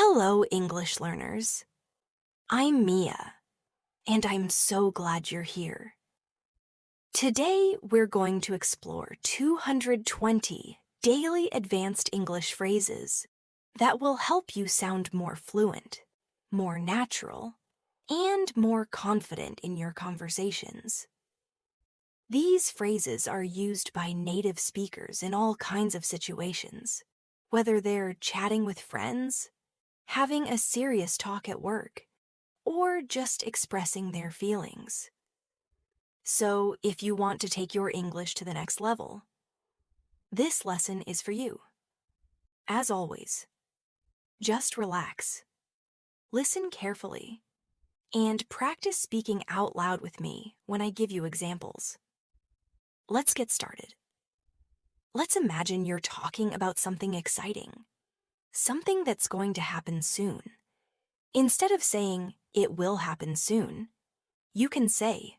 Hello, English learners. I'm Mia, and I'm so glad you're here. Today, we're going to explore 220 daily advanced English phrases that will help you sound more fluent, more natural, and more confident in your conversations. These phrases are used by native speakers in all kinds of situations, whether they're chatting with friends, having a serious talk at work, or just expressing their feelings. So, if you want to take your English to the next level, this lesson is for you. As always, just relax, listen carefully, and practice speaking out loud with me when I give you examples. Let's get started. Let's imagine you're talking about something exciting, something that's going to happen soon. Instead of saying, "It will happen soon," you can say,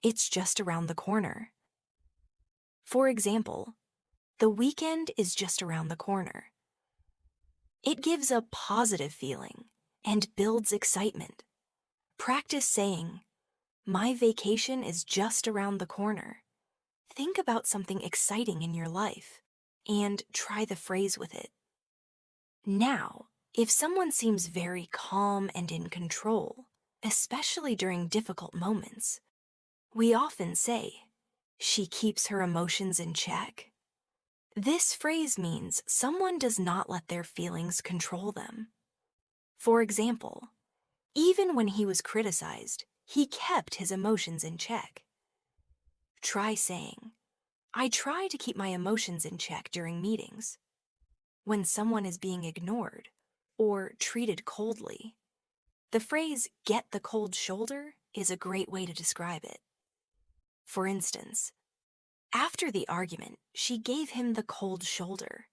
"It's just around the corner." For example, "The weekend is just around the corner." It gives a positive feeling and builds excitement. Practice saying, "My vacation is just around the corner." Think about something exciting in your life and try the phrase with it. Now, if someone seems very calm and in control, especially during difficult moments, we often say, "She keeps her emotions in check." This phrase means someone does not let their feelings control them. For example, even when he was criticized, he kept his emotions in check. Try saying, "I try to keep my emotions in check during meetings." When someone is being ignored or treated coldly, the phrase "get the cold shoulder" is a great way to describe it. For instance, after the argument, she gave him the cold shoulder.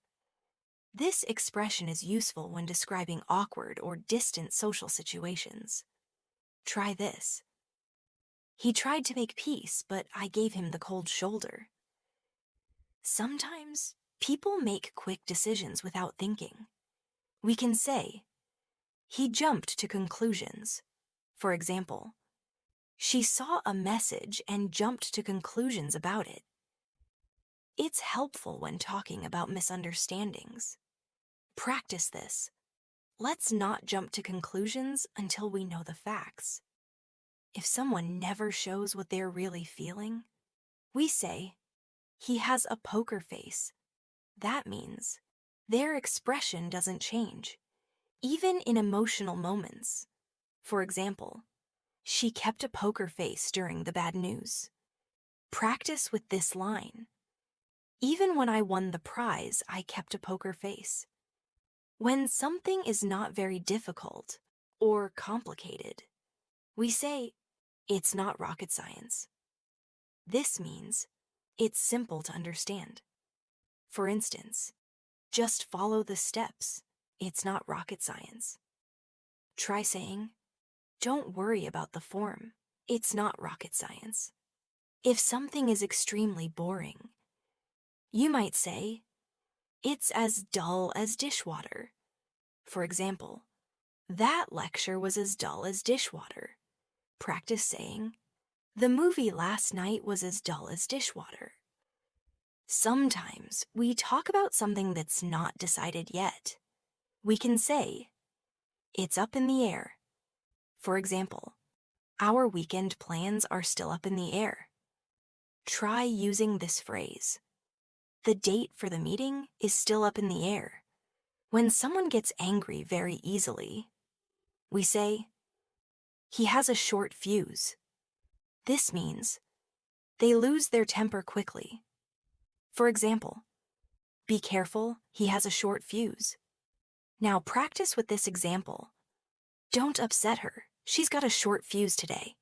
This expression is useful when describing awkward or distant social situations. Try this. "He tried to make peace, but I gave him the cold shoulder." Sometimes, people make quick decisions without thinking. We can say, "He jumped to conclusions." For example, "She saw a message and jumped to conclusions about it." It's helpful when talking about misunderstandings. Practice this. Let's not jump to conclusions until we know the facts. If someone never shows what they're really feeling, we say, "He has a poker face." That means their expression doesn't change, even in emotional moments. For example, "She kept a poker face during the bad news." Practice with this line. "Even when I won the prize, I kept a poker face." When something is not very difficult or complicated, we say, "It's not rocket science." This means it's simple to understand. For instance, "Just follow the steps. It's not rocket science." Try saying, "Don't worry about the form. It's not rocket science." If something is extremely boring, you might say, "It's as dull as dishwater." For example, "That lecture was as dull as dishwater." Practice saying, "The movie last night was as dull as dishwater." Sometimes we talk about something that's not decided yet. We can say, "It's up in the air." For example, "Our weekend plans are still up in the air." Try using this phrase. The date for the meeting is still up in the air. When someone gets angry very easily, we say, "He has a short fuse." This means they lose their temper quickly. For example, "Be careful, he has a short fuse." Now practice with this example. Don't upset her. She's got a short fuse today.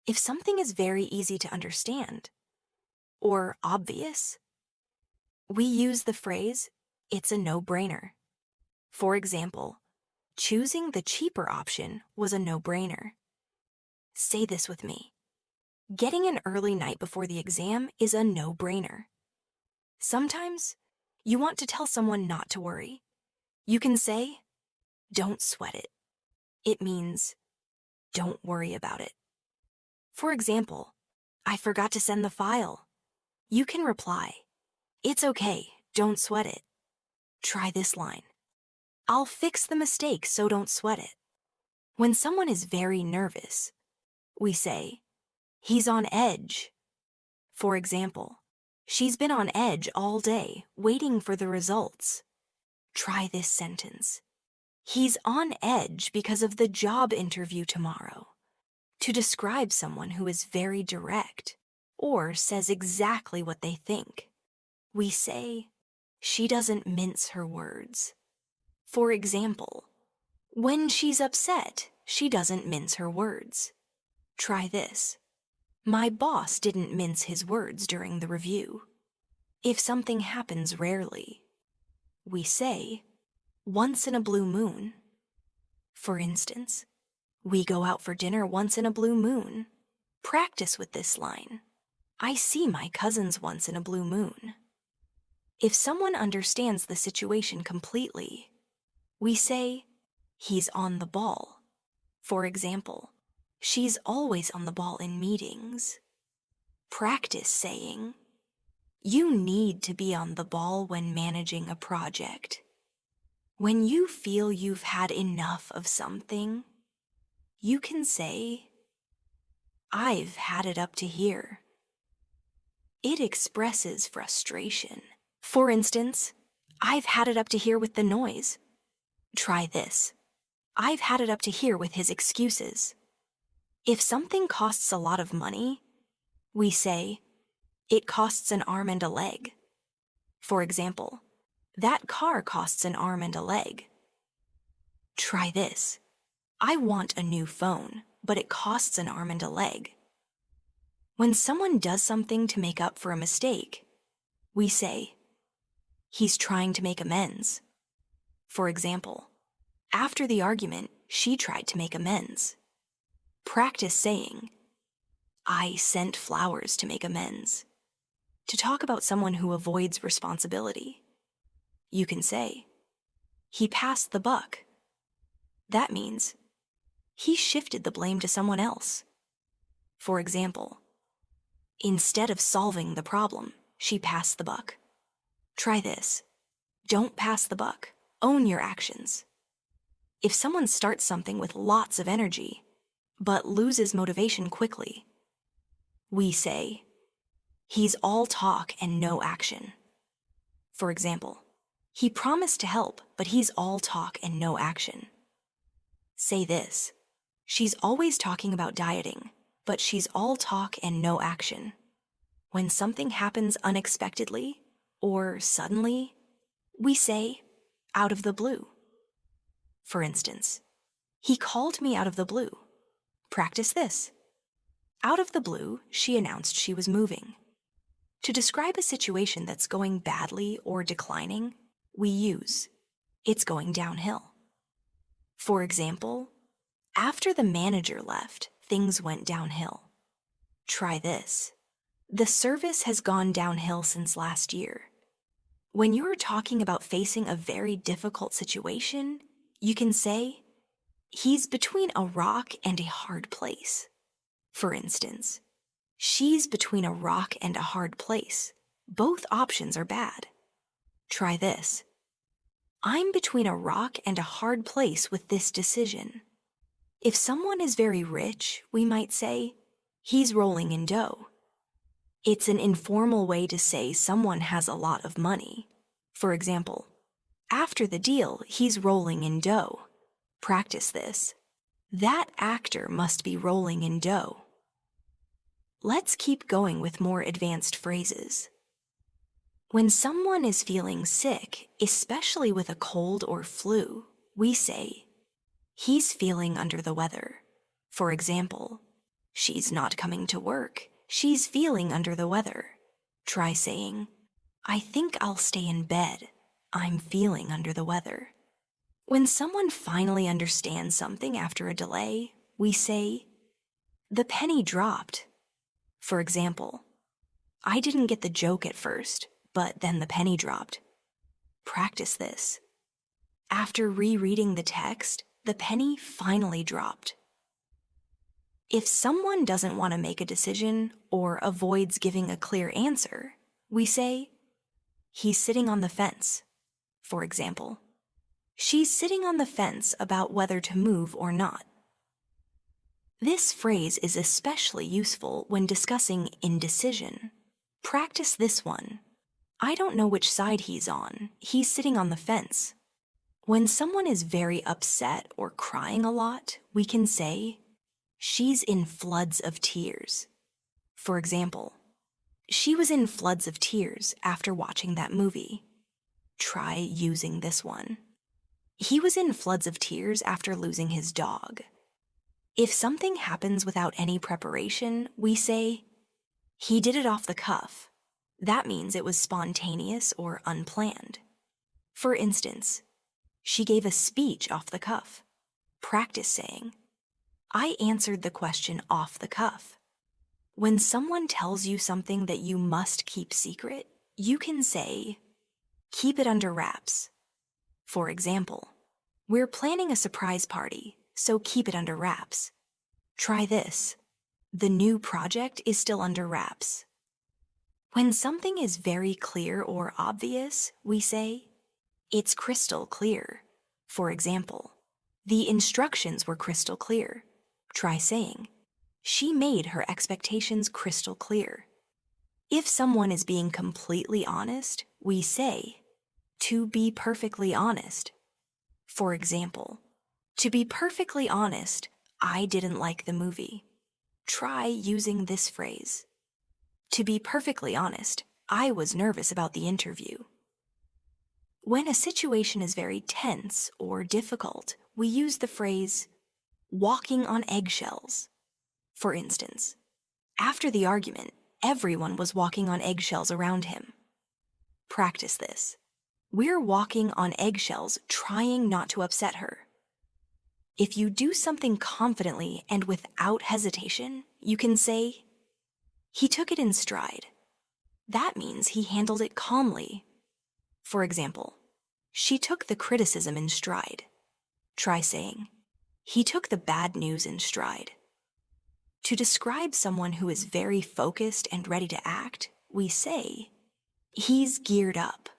If something is very easy to understand or obvious, we use the phrase, "It's a no-brainer." For example, choosing the cheaper option was a no-brainer. Say this with me. Getting an early night before the exam is a no-brainer. Sometimes, you want to tell someone not to worry. You can say, don't sweat it. It means, don't worry about it. For example, I forgot to send the file. You can reply, it's okay, don't sweat it. Try this line. I'll fix the mistake, so don't sweat it. When someone is very nervous, we say, he's on edge. For example, she's been on edge all day, waiting for the results. Try this sentence. He's on edge because of the job interview tomorrow. To describe someone who is very direct or says exactly what they think, we say, she doesn't mince her words. For example, when she's upset, she doesn't mince her words. Try this. My boss didn't mince his words during the review. If something happens rarely, we say, once in a blue moon. For instance, we go out for dinner once in a blue moon. Practice with this line. I see my cousins once in a blue moon. If someone understands the situation completely, we say, he's on the ball. For example, she's always on the ball in meetings. Practice saying, you need to be on the ball when managing a project. When you feel you've had enough of something, you can say, I've had it up to here. It expresses frustration. For instance, I've had it up to here with the noise. Try this. I've had it up to here with his excuses. If something costs a lot of money, we say, it costs an arm and a leg. For example, that car costs an arm and a leg. Try this. I want a new phone, but it costs an arm and a leg. When someone does something to make up for a mistake, we say, he's trying to make amends. For example, after the argument, she tried to make amends. Practice saying, I sent flowers to make amends. To talk about someone who avoids responsibility, you can say, he passed the buck. That means, he shifted the blame to someone else. For example, instead of solving the problem, she passed the buck. Try this. Don't pass the buck. Own your actions. If someone starts something with lots of energy, but loses motivation quickly, we say, he's all talk and no action. For example, he promised to help, but he's all talk and no action. Say this. She's always talking about dieting, but she's all talk and no action. When something happens unexpectedly or suddenly, we say, out of the blue. For instance, he called me out of the blue. Practice this. Out of the blue, she announced she was moving. To describe a situation that's going badly or declining, we use, it's going downhill. For example, after the manager left, things went downhill. Try this. The service has gone downhill since last year. When you're talking about facing a very difficult situation, you can say, he's between a rock and a hard place. For instance, she's between a rock and a hard place. Both options are bad. Try this. I'm between a rock and a hard place with this decision. If someone is very rich, we might say, he's rolling in dough. It's an informal way to say someone has a lot of money. For example, after the deal, he's rolling in dough. Practice this. That actor must be rolling in dough. Let's keep going with more advanced phrases. When someone is feeling sick, especially with a cold or flu, we say, he's feeling under the weather. For example, she's not coming to work. She's feeling under the weather. Try saying, I think I'll stay in bed. I'm feeling under the weather. When someone finally understands something after a delay, we say, the penny dropped. For example, I didn't get the joke at first, but then the penny dropped. Practice this. After rereading the text, the penny finally dropped. If someone doesn't want to make a decision or avoids giving a clear answer, we say, he's sitting on the fence. For example, she's sitting on the fence about whether to move or not. This phrase is especially useful when discussing indecision. Practice this one. I don't know which side he's on. He's sitting on the fence. When someone is very upset or crying a lot, we can say, she's in floods of tears. For example, she was in floods of tears after watching that movie. Try using this one. He was in floods of tears after losing his dog. If something happens without any preparation, we say, he did it off the cuff. That means it was spontaneous or unplanned. For instance, she gave a speech off the cuff. Practice saying, I answered the question off the cuff. When someone tells you something that you must keep secret, you can say, keep it under wraps. For example, we're planning a surprise party, so keep it under wraps. Try this. The new project is still under wraps. When something is very clear or obvious, we say, it's crystal clear. For example, the instructions were crystal clear. Try saying, she made her expectations crystal clear. If someone is being completely honest, we say, to be perfectly honest. For example, to be perfectly honest, I didn't like the movie. Try using this phrase. To be perfectly honest, I was nervous about the interview. When a situation is very tense or difficult, we use the phrase, walking on eggshells. For instance, after the argument, everyone was walking on eggshells around him. Practice this. We're walking on eggshells trying not to upset her. If you do something confidently and without hesitation, you can say, he took it in stride. That means he handled it calmly. For example, she took the criticism in stride. Try saying, he took the bad news in stride. To describe someone who is very focused and ready to act, we say, he's geared up.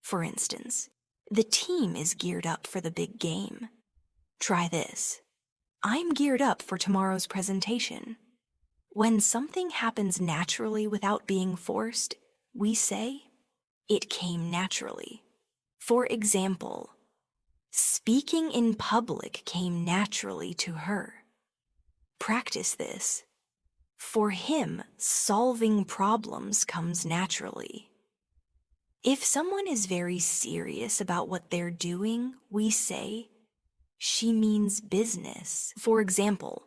For instance, the team is geared up for the big game. Try this. I'm geared up for tomorrow's presentation. When something happens naturally without being forced, we say, it came naturally. For example, speaking in public came naturally to her. Practice this. For him, solving problems comes naturally. If someone is very serious about what they're doing, we say, she means business. For example,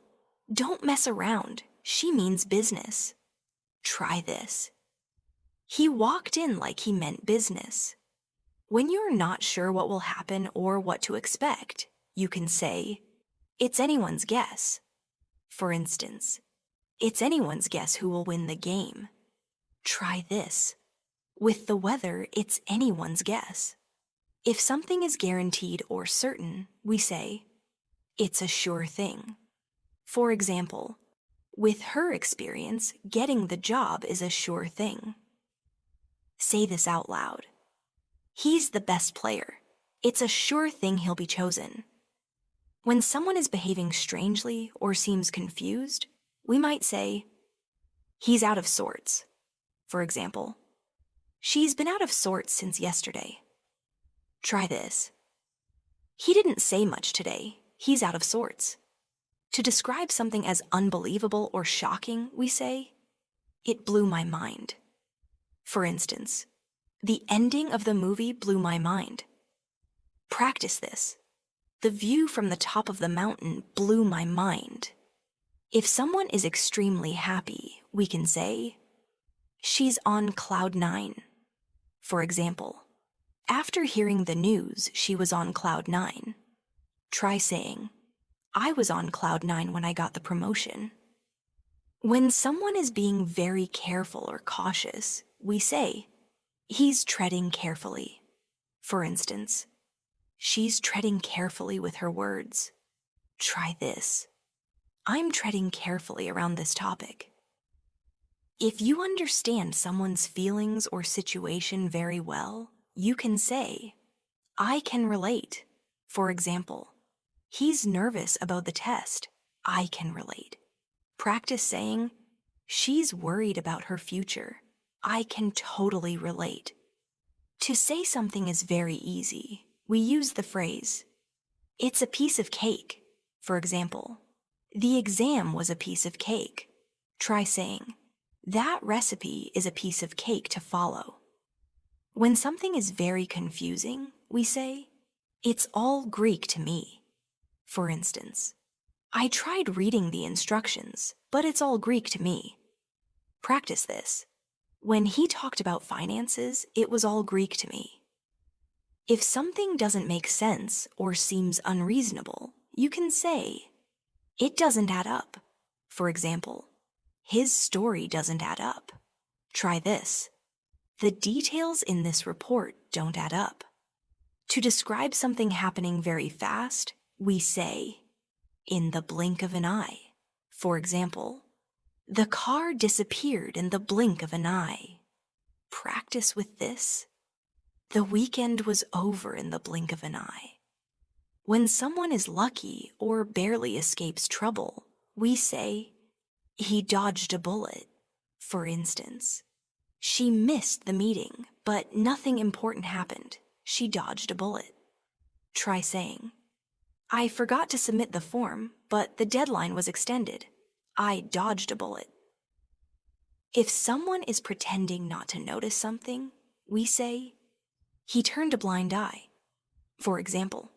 don't mess around. She means business. Try this. He walked in like he meant business. When you're not sure what will happen or what to expect, you can say, it's anyone's guess. For instance, it's anyone's guess who will win the game. Try this. With the weather, it's anyone's guess. If something is guaranteed or certain, we say, it's a sure thing. For example, with her experience, getting the job is a sure thing. Say this out loud. He's the best player. It's a sure thing he'll be chosen. When someone is behaving strangely or seems confused, we might say, he's out of sorts. For example, she's been out of sorts since yesterday. Try this. He didn't say much today. He's out of sorts. To describe something as unbelievable or shocking, we say, it blew my mind. For instance, the ending of the movie blew my mind. Practice this. The view from the top of the mountain blew my mind. If someone is extremely happy, we can say, she's on cloud 9. For example, after hearing the news, she was on cloud 9. Try saying, I was on cloud 9 when I got the promotion. When someone is being very careful or cautious, we say, he's treading carefully. For instance, She's treading carefully with her words. Try this. I'm treading carefully around this topic. If you understand someone's feelings or situation very well, you can say, I can relate. For example, he's nervous about the test. I can relate. Practice saying, she's worried about her future. I can totally relate. To say something is very easy. We use the phrase, it's a piece of cake. For example, the exam was a piece of cake. Try saying, that recipe is a piece of cake to follow. When something is very confusing, we say, it's all Greek to me. For instance, I tried reading the instructions, but it's all Greek to me. Practice this. When he talked about finances, it was all Greek to me. If something doesn't make sense or seems unreasonable, you can say, it doesn't add up. For example, his story doesn't add up. Try this. The details in this report don't add up. To describe something happening very fast, we say, in the blink of an eye. For example, the car disappeared in the blink of an eye. Practice with this. The weekend was over in the blink of an eye. When someone is lucky or barely escapes trouble, we say, he dodged a bullet. For instance, she missed the meeting, but nothing important happened. She dodged a bullet. Try saying, I forgot to submit the form, but the deadline was extended. I dodged a bullet. If someone is pretending not to notice something, we say, he turned a blind eye. For example,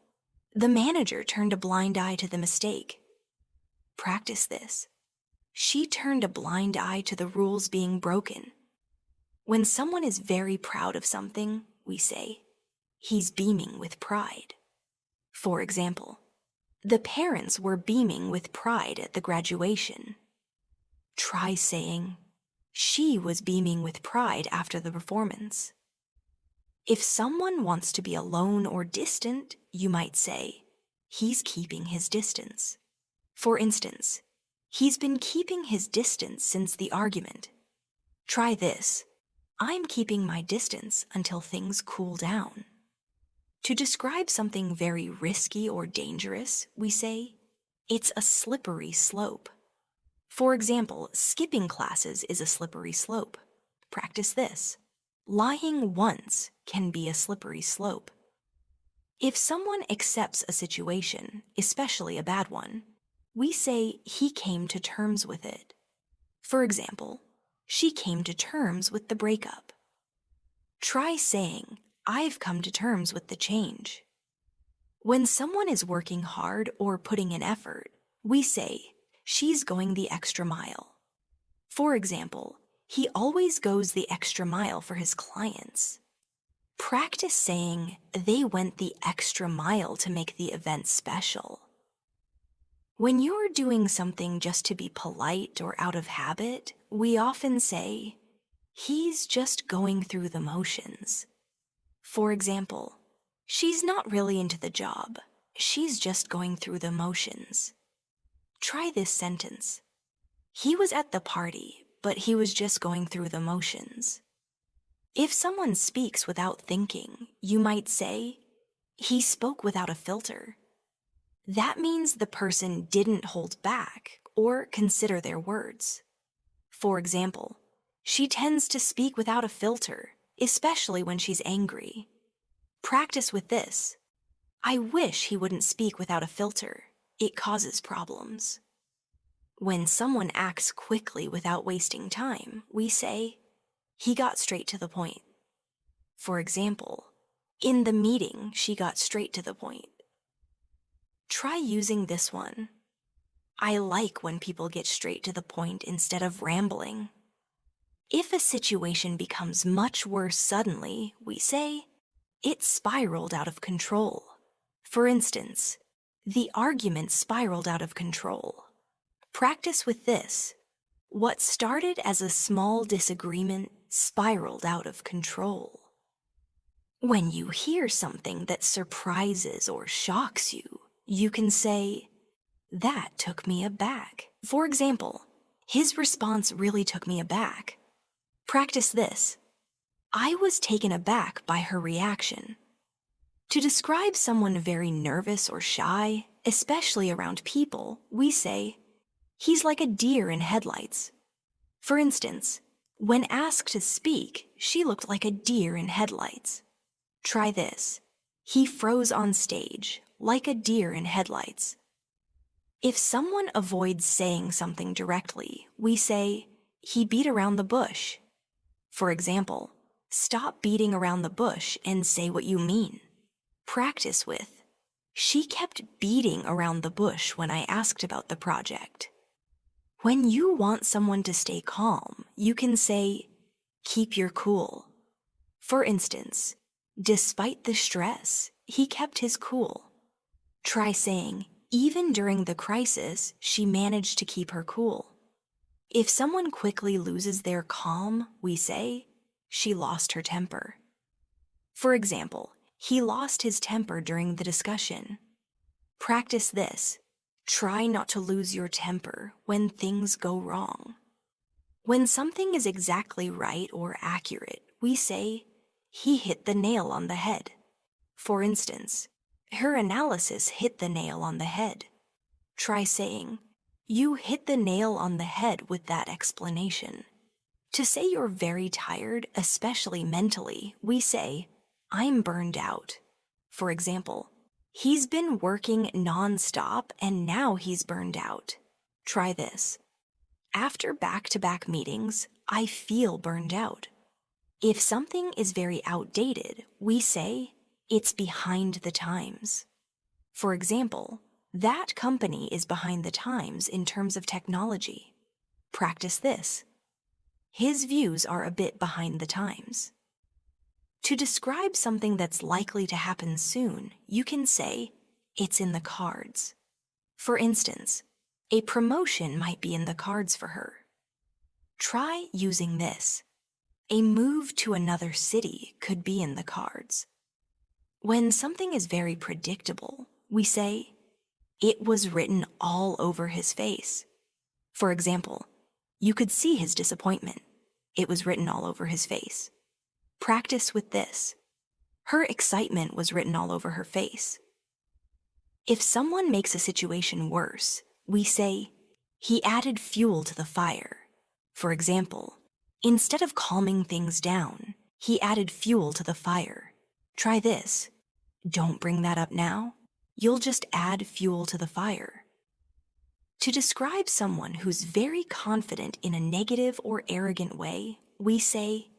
the manager turned a blind eye to the mistake. Practice this. She turned a blind eye to the rules being broken. When someone is very proud of something, we say, he's beaming with pride. For example, the parents were beaming with pride at the graduation. Try saying, she was beaming with pride after the performance. If someone wants to be alone or distant, you might say, he's keeping his distance. For instance, he's been keeping his distance since the argument. Try this. I'm keeping my distance until things cool down. To describe something very risky or dangerous, we say, it's a slippery slope. For example, skipping classes is a slippery slope. Practice this. Lying once can be a slippery slope. If someone accepts a situation, especially a bad one, we say he came to terms with it. For example, she came to terms with the breakup. Try saying, I've come to terms with the change. When someone is working hard or putting in effort, we say, she's going the extra mile. For example, he always goes the extra mile for his clients. Practice saying, they went the extra mile to make the event special. When you're doing something just to be polite or out of habit, we often say, he's just going through the motions. For example, she's not really into the job. She's just going through the motions. Try this sentence. He was at the party, but he was just going through the motions. If someone speaks without thinking, you might say, he spoke without a filter. That means the person didn't hold back or consider their words. For example, she tends to speak without a filter, especially when she's angry. Practice with this. I wish he wouldn't speak without a filter. It causes problems. When someone acts quickly without wasting time, we say, he got straight to the point. For example, in the meeting, she got straight to the point. Try using this one. I like when people get straight to the point instead of rambling. If a situation becomes much worse suddenly, we say, it spiraled out of control. For instance, the argument spiraled out of control. Practice with this. What started as a small disagreement spiraled out of control. When you hear something that surprises or shocks you, you can say, "That took me aback." For example, his response really took me aback. Practice this. I was taken aback by her reaction. To describe someone very nervous or shy, especially around people, we say, "He's like a deer in headlights." For instance, when asked to speak, she looked like a deer in headlights. Try this. He froze on stage, like a deer in headlights. If someone avoids saying something directly, we say, "He beat around the bush." For example, stop beating around the bush and say what you mean. Practice with, "She kept beating around the bush when I asked about the project." When you want someone to stay calm, you can say, "Keep your cool." For instance, despite the stress, he kept his cool. Try saying, "Even during the crisis, she managed to keep her cool." If someone quickly loses their calm, we say, "She lost her temper." For example, he lost his temper during the discussion. Practice this. Try not to lose your temper when things go wrong. When something is exactly right or accurate, we say, "He hit the nail on the head." For instance, her analysis hit the nail on the head. Try saying, "You hit the nail on the head with that explanation." To say you're very tired, especially mentally, we say, "I'm burned out." For example, he's been working non-stop and now he's burned out. Try this. After back-to-back meetings, I feel burned out. If something is very outdated, we say, "It's behind the times." For example, that company is behind the times in terms of technology. Practice this. His views are a bit behind the times. To describe something that's likely to happen soon, you can say, "It's in the cards." For instance, a promotion might be in the cards for her. Try using this. A move to another city could be in the cards. When something is very predictable, we say, "It was written all over his face." For example, you could see his disappointment. It was written all over his face. Practice with this. Her excitement was written all over her face. If someone makes a situation worse, we say, "He added fuel to the fire." For example, instead of calming things down, he added fuel to the fire. Try this. Don't bring that up now. You'll just add fuel to the fire. To describe someone who's very confident in a negative or arrogant way, we say,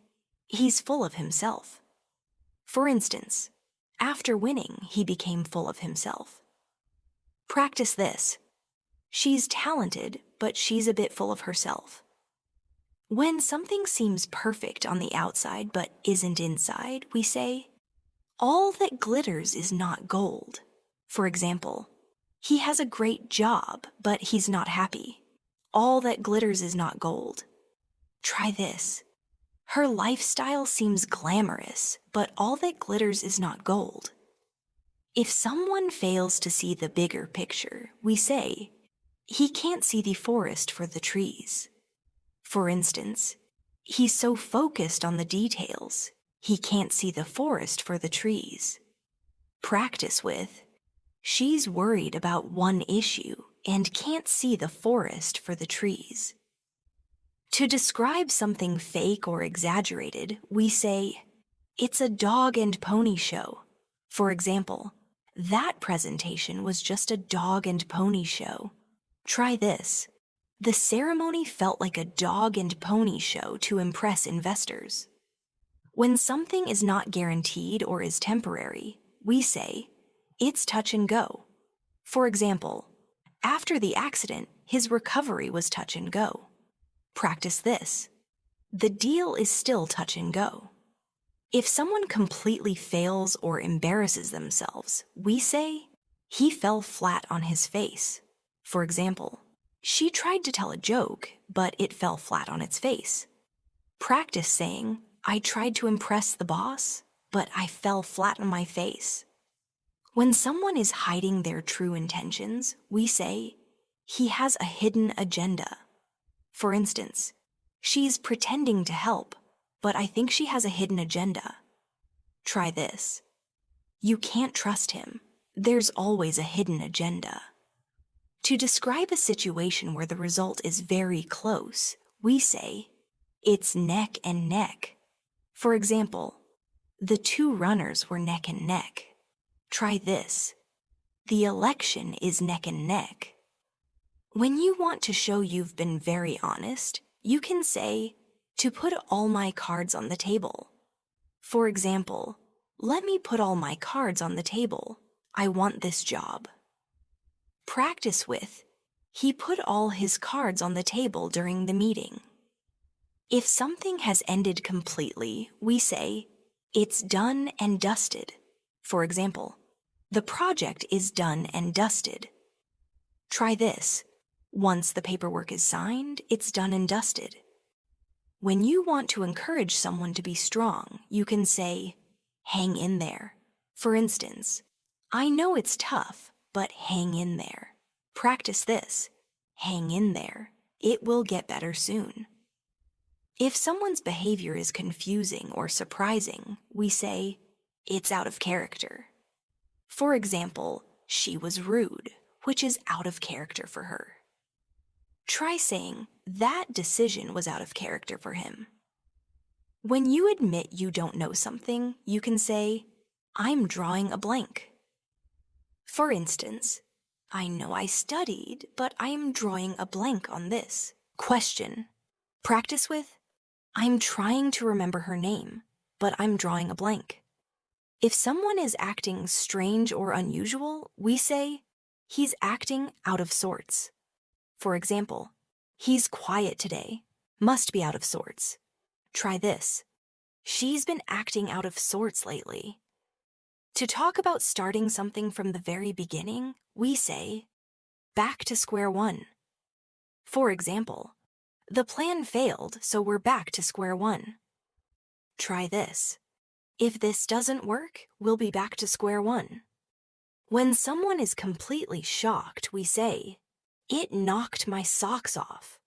"He's full of himself." For instance, after winning, he became full of himself. Practice this. She's talented, but she's a bit full of herself. When something seems perfect on the outside but isn't inside, we say, "All that glitters is not gold." For example, he has a great job, but he's not happy. All that glitters is not gold. Try this. Her lifestyle seems glamorous, but all that glitters is not gold. If someone fails to see the bigger picture, we say, "He can't see the forest for the trees." For instance, he's so focused on the details, he can't see the forest for the trees. Practice with, "She's worried about one issue and can't see the forest for the trees." To describe something fake or exaggerated, we say, "It's a dog and pony show." For example, that presentation was just a dog and pony show. Try this. The ceremony felt like a dog and pony show to impress investors. When something is not guaranteed or is temporary, we say, "It's touch and go." For example, after the accident, his recovery was touch and go. Practice this. The deal is still touch and go. If someone completely fails or embarrasses themselves, we say, "He fell flat on his face." For example, she tried to tell a joke, but it fell flat on its face. Practice saying, "I tried to impress the boss, but I fell flat on my face. When someone is hiding their true intentions, we say, he has a hidden agenda. For instance, she's pretending to help, but I think she has a hidden agenda. Try this. You can't trust him. There's always a hidden agenda. To describe a situation where the result is very close, we say, it's neck and neck. For example, the two runners were neck and neck. Try this. The election is neck and neck. When you want to show you've been very honest, you can say, to put all my cards on the table. For example, let me put all my cards on the table. I want this job. Practice with, he put all his cards on the table during the meeting. If something has ended completely, we say, it's done and dusted. For example, the project is done and dusted. Try this. Once the paperwork is signed, it's done and dusted. When you want to encourage someone to be strong, you can say, hang in there. For instance, I know it's tough, but hang in there. Practice this. Hang in there. It will get better soon. If someone's behavior is confusing or surprising, we say, it's out of character. For example, she was rude, which is out of character for her. Try saying, that decision was out of character for him. When you admit you don't know something, you can say, I'm drawing a blank. For instance, I know I studied, but I am drawing a blank on this. Question. Practice with, I'm trying to remember her name, but I'm drawing a blank. If someone is acting strange or unusual, we say, he's acting out of sorts. For example, he's quiet today, must be out of sorts. Try this. She's been acting out of sorts lately. To talk about starting something from the very beginning, we say, back to square one. For example, the plan failed, so we're back to square one. Try this. If this doesn't work, we'll be back to square one. When someone is completely shocked, we say, it knocked my socks off.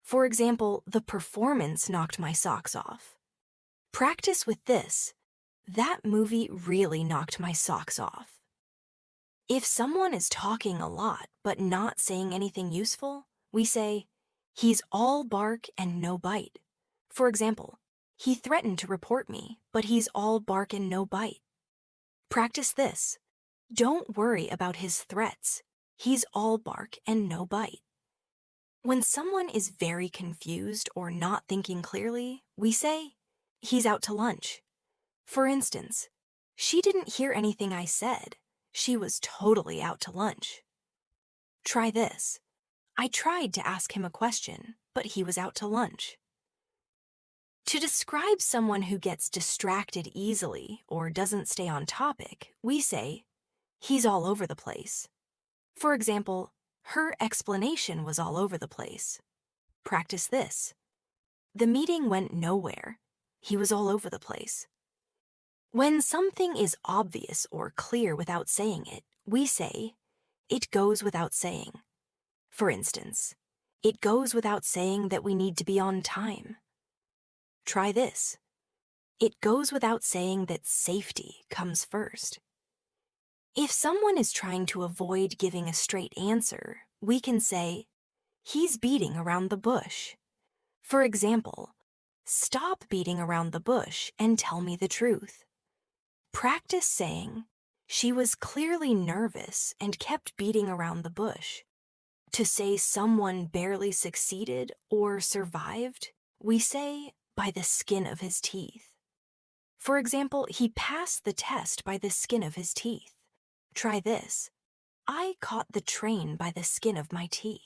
For example, the performance knocked my socks off. Practice with this. That movie really knocked my socks off. If someone is talking a lot but not saying anything useful, we say, he's all bark and no bite. For example, he threatened to report me, but he's all bark and no bite. Practice this. Don't worry about his threats. He's all bark and no bite. When someone is very confused or not thinking clearly, we say, he's out to lunch. For instance, she didn't hear anything I said. She was totally out to lunch. Try this. I tried to ask him a question, but he was out to lunch. To describe someone who gets distracted easily or doesn't stay on topic, we say, he's all over the place. For example, her explanation was all over the place. Practice this. The meeting went nowhere. He was all over the place. When something is obvious or clear without saying it, we say, it goes without saying. For instance, it goes without saying that we need to be on time. Try this. It goes without saying that safety comes first. If someone is trying to avoid giving a straight answer, we can say, he's beating around the bush. For example, stop beating around the bush and tell me the truth. Practice saying, she was clearly nervous and kept beating around the bush. To say someone barely succeeded or survived, we say, by the skin of his teeth. For example, he passed the test by the skin of his teeth. Try this. I caught the train by the skin of my teeth.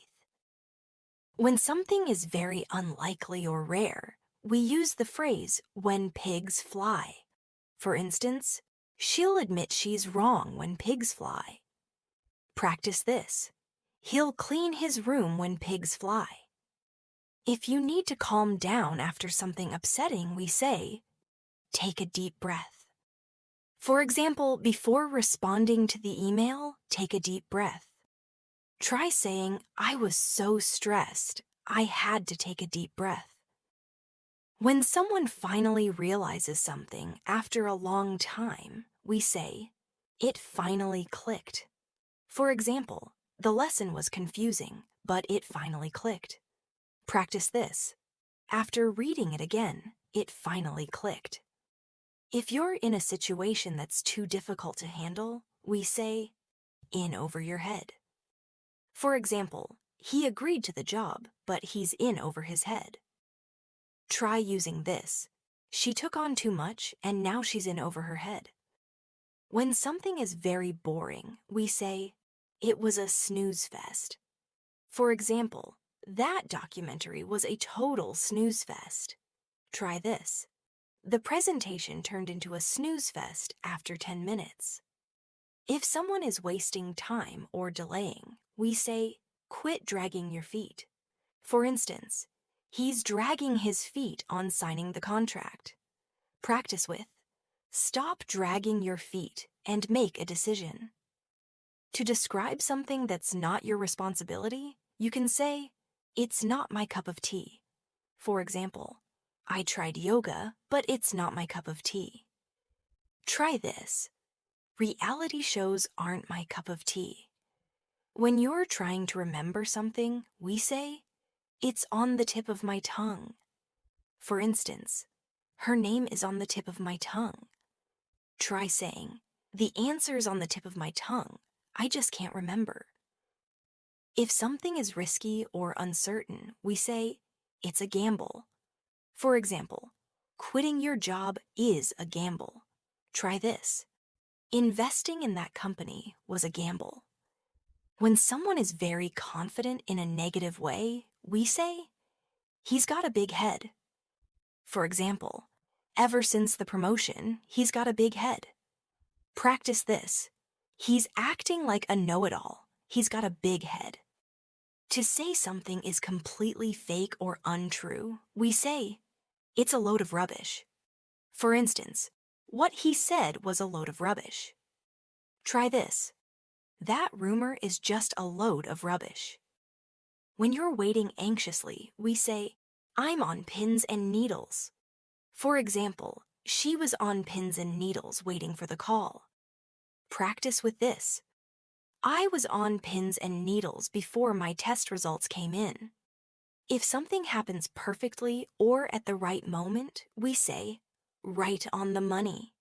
When something is very unlikely or rare, we use the phrase, when pigs fly. For instance, she'll admit she's wrong when pigs fly. Practice this. He'll clean his room when pigs fly. If you need to calm down after something upsetting, we say, take a deep breath. For example, before responding to the email, take a deep breath. Try saying, I was so stressed, I had to take a deep breath. When someone finally realizes something after a long time, we say, it finally clicked. For example, the lesson was confusing, but it finally clicked. Practice this. After reading it again, it finally clicked. If you're in a situation that's too difficult to handle, we say, in over your head. For example, he agreed to the job, but he's in over his head. Try using this. She took on too much, and now she's in over her head. When something is very boring, we say, it was a snooze fest. For example, that documentary was a total snooze fest. Try this. The presentation turned into a snooze fest after 10 minutes. If someone is wasting time or delaying, we say, quit dragging your feet. For instance, he's dragging his feet on signing the contract. Practice with, stop dragging your feet and make a decision. To describe something that's not your responsibility, you can say, it's not my cup of tea. For example, I tried yoga, but it's not my cup of tea. Try this. Reality shows aren't my cup of tea. When you're trying to remember something, we say, it's on the tip of my tongue. For instance, her name is on the tip of my tongue. Try saying, the answer's on the tip of my tongue. I just can't remember. If something is risky or uncertain, we say, it's a gamble. For example, quitting your job is a gamble. Try this. Investing in that company was a gamble. When someone is very confident in a negative way, we say, he's got a big head. For example, ever since the promotion, he's got a big head. Practice this. He's acting like a know-it-all. He's got a big head. To say something is completely fake or untrue, we say, it's a load of rubbish. For instance, what he said was a load of rubbish. Try this. That rumor is just a load of rubbish. When you're waiting anxiously, we say, I'm on pins and needles. For example, she was on pins and needles waiting for the call. Practice with this. I was on pins and needles before my test results came in. If something happens perfectly or at the right moment, we say, right on the money.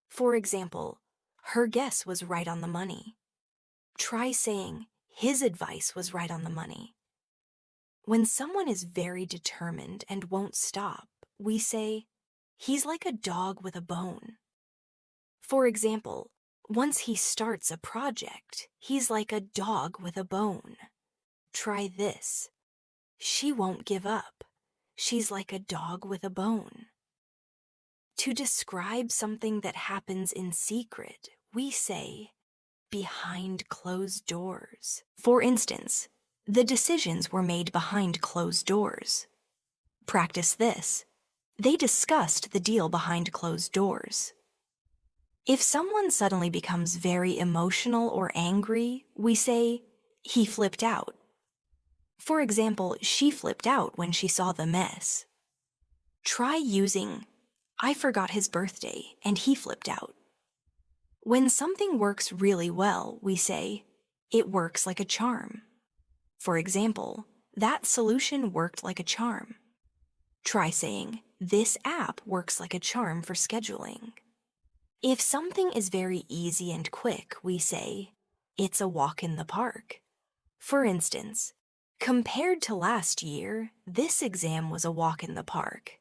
For example, her guess was right on the money. Try saying, his advice was right on the money. When someone is very determined and won't stop, we say, he's like a dog with a bone. For example, once he starts a project, he's like a dog with a bone. Try this. She won't give up. She's like a dog with a bone. To describe something that happens in secret, we say, behind closed doors. For instance, the decisions were made behind closed doors. Practice this. They discussed the deal behind closed doors. If someone suddenly becomes very emotional or angry, we say, he flipped out. For example, she flipped out when she saw the mess. Try using, I forgot his birthday and he flipped out. When something works really well, we say, it works like a charm. For example, that solution worked like a charm. Try saying, this app works like a charm for scheduling. If something is very easy and quick, we say, it's a walk in the park. For instance, compared to last year, this exam was a walk in the park.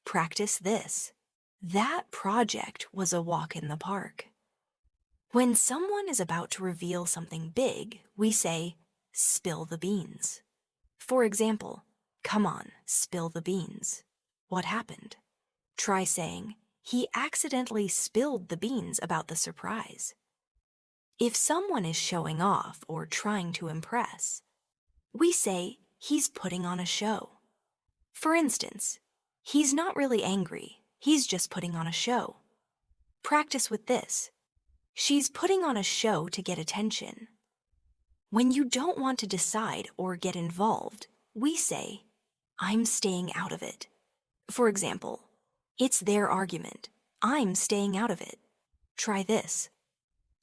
Practice this. That project was a walk in the park. When someone is about to reveal something big, we say, spill the beans. For example, come on, spill the beans. What happened? Try saying, he accidentally spilled the beans about the surprise. If someone is showing off or trying to impress, we say he's putting on a show. For instance, he's not really angry, he's just putting on a show. Practice with this. She's putting on a show to get attention. When you don't want to decide or get involved, we say, I'm staying out of it. For example, it's their argument. I'm staying out of it. Try this.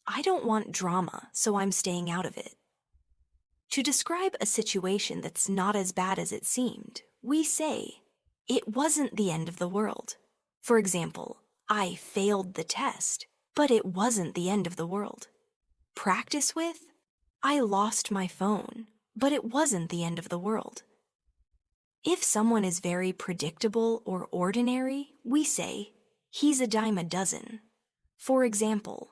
I don't want drama, so I'm staying out of it. To describe a situation that's not as bad as it seemed, we say, it wasn't the end of the world. For example, I failed the test, but it wasn't the end of the world. Practice with, I lost my phone, but it wasn't the end of the world. If someone is very predictable or ordinary, we say, he's a dime a dozen. For example,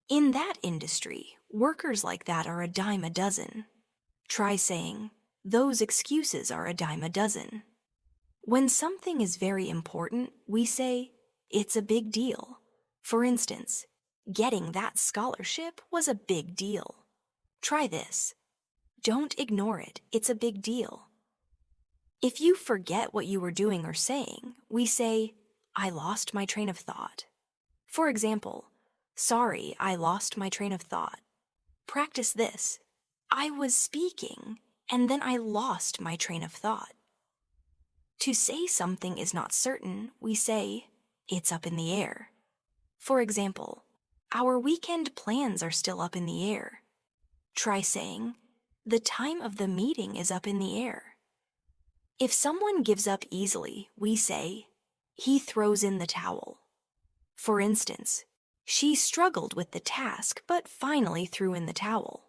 in that industry, workers like that are a dime a dozen. Try saying, those excuses are a dime a dozen. When something is very important, we say, it's a big deal. For instance, getting that scholarship was a big deal. Try this. Don't ignore it, it's a big deal. If you forget what you were doing or saying, we say, I lost my train of thought. For example, sorry, I lost my train of thought. Practice this. I was speaking, and then I lost my train of thought. To say something is not certain, we say, it's up in the air. For example, our weekend plans are still up in the air. Try saying, the time of the meeting is up in the air. If someone gives up easily, we say, he throws in the towel. For instance, she struggled with the task but finally threw in the towel.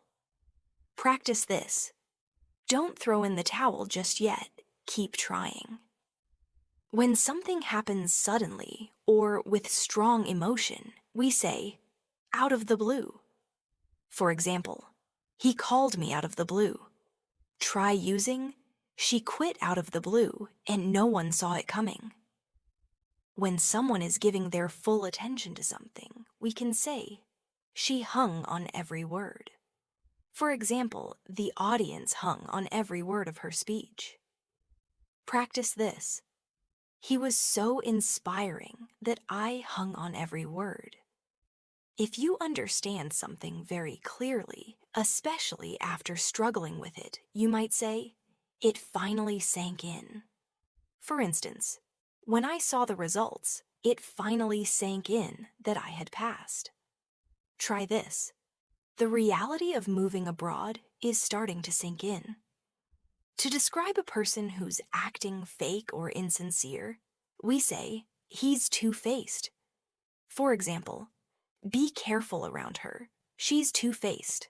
Practice this. Don't throw in the towel just yet. Keep trying. When something happens suddenly or with strong emotion, we say, out of the blue. For example, he called me out of the blue. Try using, she quit out of the blue and no one saw it coming. When someone is giving their full attention to something, we can say, she hung on every word. For example, the audience hung on every word of her speech. Practice this. He was so inspiring that I hung on every word. If you understand something very clearly, especially after struggling with it, you might say, it finally sank in. For instance, when I saw the results, it finally sank in that I had passed. Try this. The reality of moving abroad is starting to sink in. To describe a person who's acting fake or insincere, we say, he's two-faced. For example, be careful around her. She's two-faced.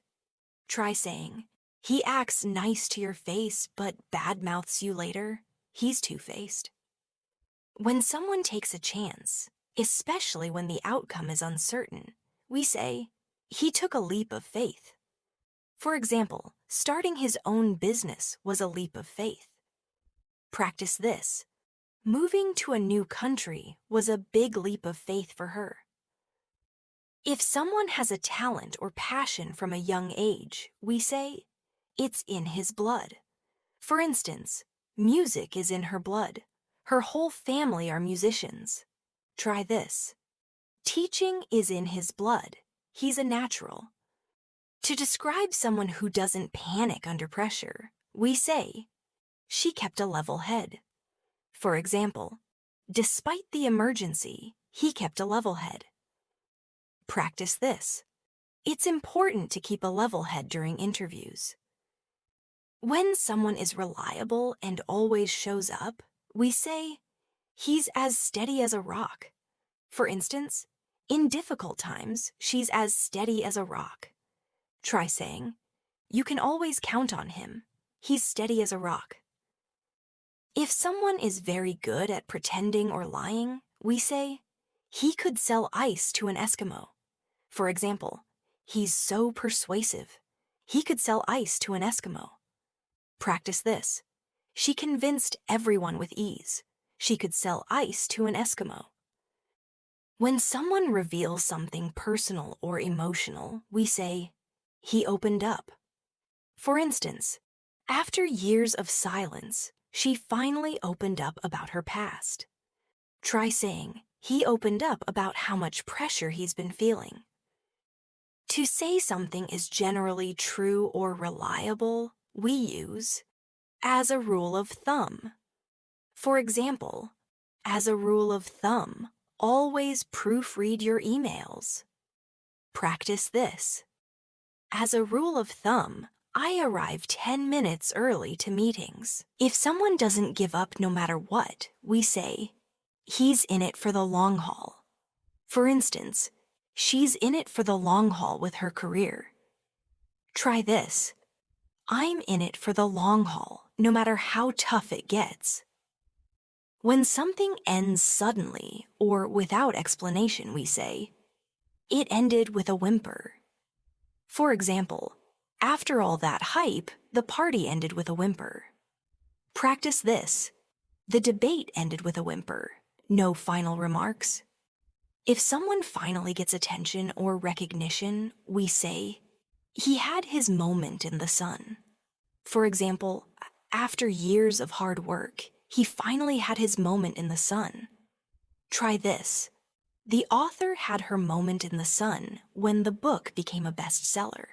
Try saying, he acts nice to your face but badmouths you later. He's two-faced. When someone takes a chance, especially when the outcome is uncertain, we say, he took a leap of faith. For example, starting his own business was a leap of faith. Practice this. Moving to a new country was a big leap of faith for her. If someone has a talent or passion from a young age, we say, it's in his blood. For instance, music is in her blood. Her whole family are musicians. Try this. Teaching is in his blood. He's a natural. To describe someone who doesn't panic under pressure, we say, she kept a level head. For example, despite the emergency, he kept a level head. Practice this. It's important to keep a level head during interviews. When someone is reliable and always shows up, we say, he's as steady as a rock. For instance, in difficult times, she's as steady as a rock. Try saying, you can always count on him. He's steady as a rock. If someone is very good at pretending or lying, we say, he could sell ice to an Eskimo. For example, he's so persuasive. He could sell ice to an Eskimo. Practice this. She convinced everyone with ease. She could sell ice to an Eskimo. When someone reveals something personal or emotional, we say, he opened up. For instance, after years of silence, she finally opened up about her past. Try saying, he opened up about how much pressure he's been feeling. To say something is generally true or reliable, we use as a rule of thumb. For example, as a rule of thumb, always proofread your emails. Practice this. As a rule of thumb, I arrive 10 minutes early to meetings. If someone doesn't give up no matter what, we say, he's in it for the long haul. For instance, she's in it for the long haul with her career. Try this. I'm in it for the long haul, no matter how tough it gets. When something ends suddenly or without explanation, we say, it ended with a whimper. For example, after all that hype, the party ended with a whimper. Practice this. The debate ended with a whimper. No final remarks. If someone finally gets attention or recognition, we say, he had his moment in the sun. For example, after years of hard work, he finally had his moment in the sun. Try this. The author had her moment in the sun when the book became a bestseller.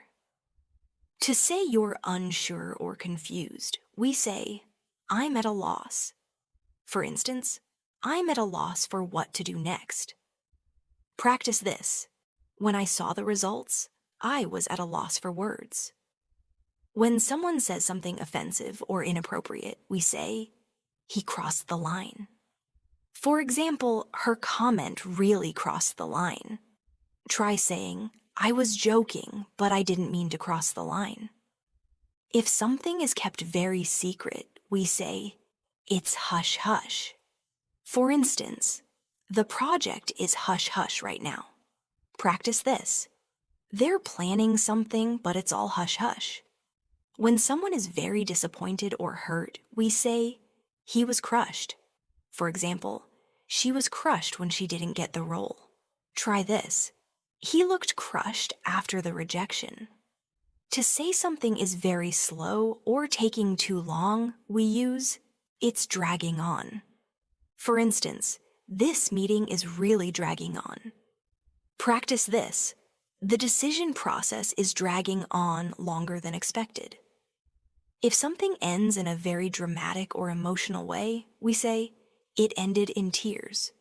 To say you're unsure or confused, we say, I'm at a loss. For instance, I'm at a loss for what to do next. Practice this. When I saw the results, I was at a loss for words. When someone says something offensive or inappropriate, we say, he crossed the line. For example, her comment really crossed the line. Try saying, I was joking, but I didn't mean to cross the line. If something is kept very secret, we say, it's hush-hush. For instance, the project is hush-hush right now. Practice this. They're planning something, but it's all hush-hush. When someone is very disappointed or hurt, we say, he was crushed. For example, she was crushed when she didn't get the role. Try this. He looked crushed after the rejection. To say something is very slow or taking too long, we use, it's dragging on. For instance, this meeting is really dragging on. Practice this. The decision process is dragging on longer than expected. If something ends in a very dramatic or emotional way, we say, it ended in tears.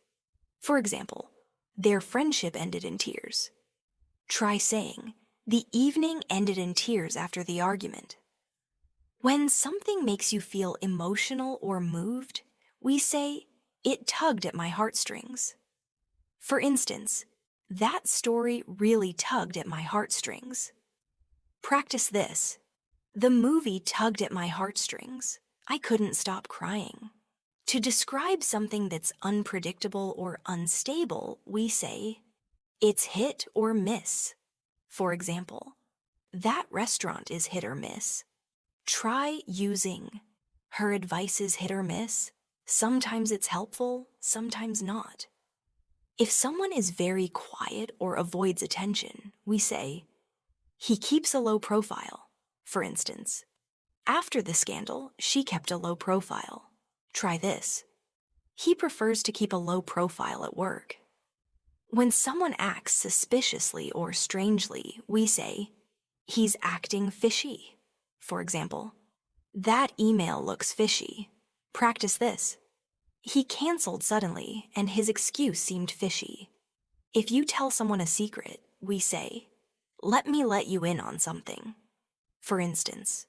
For example, their friendship ended in tears. Try saying, the evening ended in tears after the argument. When something makes you feel emotional or moved, we say, it tugged at my heartstrings. For instance, that story really tugged at my heartstrings. Practice this. The movie tugged at my heartstrings. I couldn't stop crying. To describe something that's unpredictable or unstable, we say, it's hit or miss. For example, that restaurant is hit or miss. Try using, her advice is hit or miss. Sometimes it's helpful, sometimes not. If someone is very quiet or avoids attention, we say, he keeps a low profile. For instance, after the scandal, she kept a low profile. Try this. He prefers to keep a low profile at work. When someone acts suspiciously or strangely, we say, he's acting fishy. For example, that email looks fishy. Practice this. He canceled suddenly, and his excuse seemed fishy. If you tell someone a secret, we say, let me let you in on something. For instance,